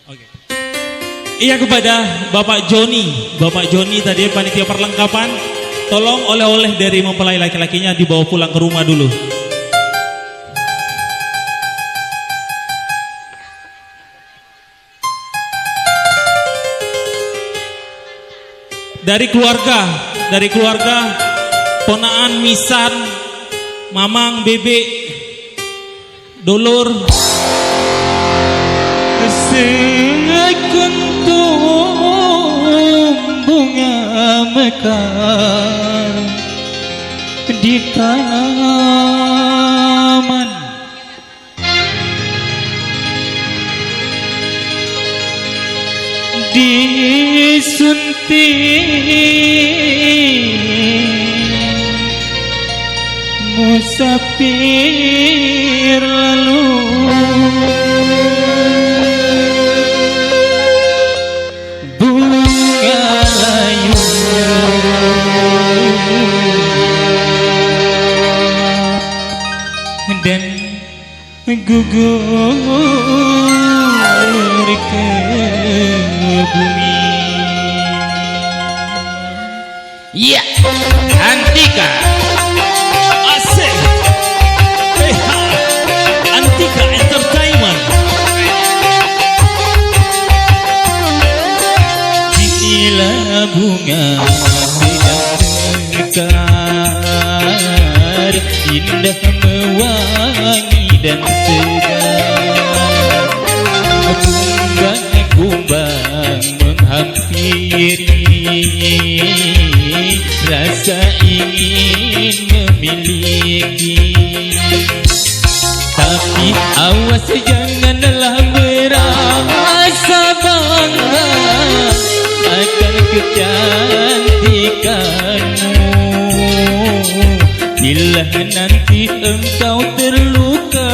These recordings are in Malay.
Oke. Iya kepada Bapak Joni. Bapak Joni tadi panitia perlengkapan. Tolong oleh-oleh dari mempelai laki-lakinya dibawa pulang ke rumah dulu. Dari keluarga ponaan Misan, Mamang, Bebek, Dulur. Sekuntum bunga mekar di taman, disunting musafir lalu. Dan gugur ke bumi. Ya, Antika. Asik. Antika Entertainment. Inilah bunga sedang mekar, indah mewangi dan segar. Kumbang-kumbang menghampiri, rasa ingin memiliki. Tapi awas janganlah merasa bangga akan kecantikanmu. Bila nanti engkau terluka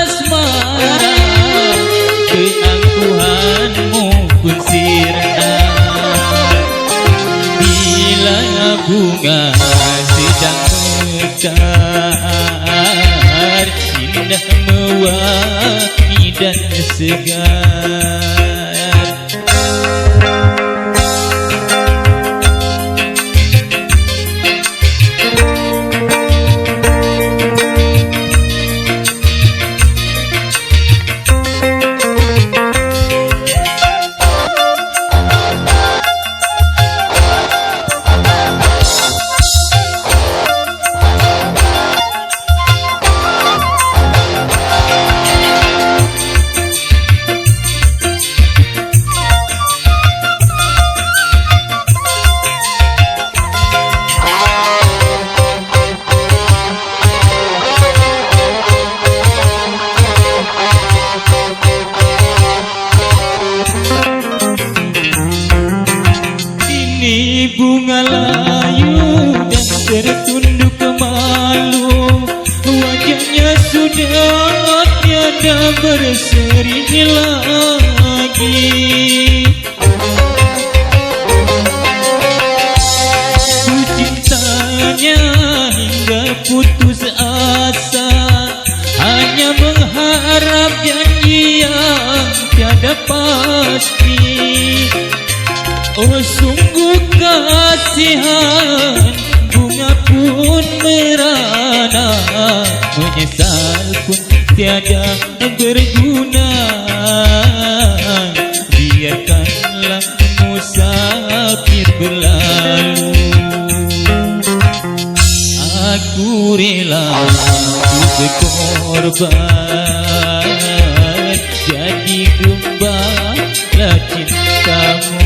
asmara, keangkuhanmu pun sirna. Bila bunga sedang mekar, indah mewangi dan segar. Bunga layu dan tertunduk malu, wajahnya sudah tiada berseri lagi. Ku cintanya hingga putus asa, hanya mengharap janji yang tiada pasti. Oh sungguh kasihan, bunga pun merana, menyesal pun tiada berguna. Biarkanlah musafir berlalu, aku rela berkorban, jadi gembala cintamu.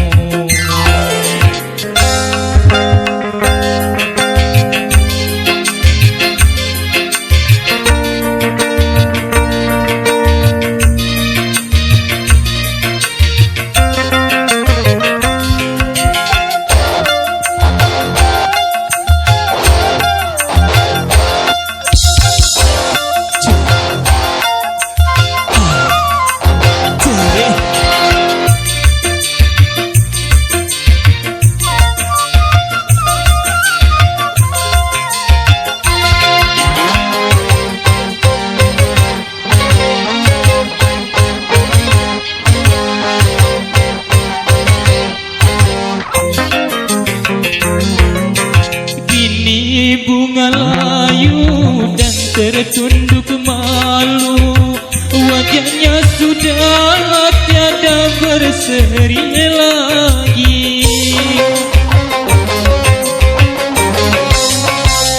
berseri lagi.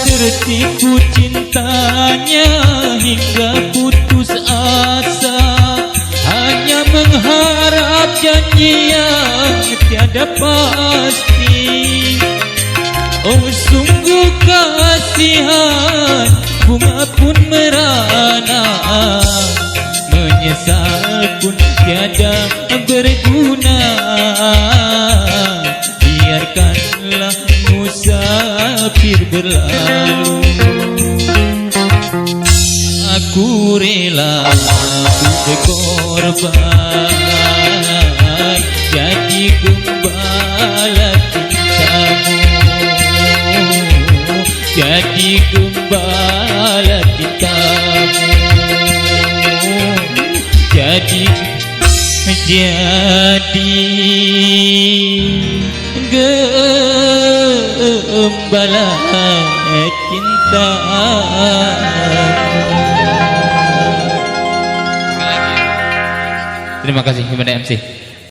Tertipu cintanya hingga putus asa, hanya mengharap janji yang tiada pasti. Oh sungguh kasihan, bunga pun merana, menyesal pun tiada berguna. Biarkanlah musafir berlalu, aku rela berkorban jadi gembala cintamu, jadi gembala cintamu, jadi gembala cintamu. Terima kasih kepada MC.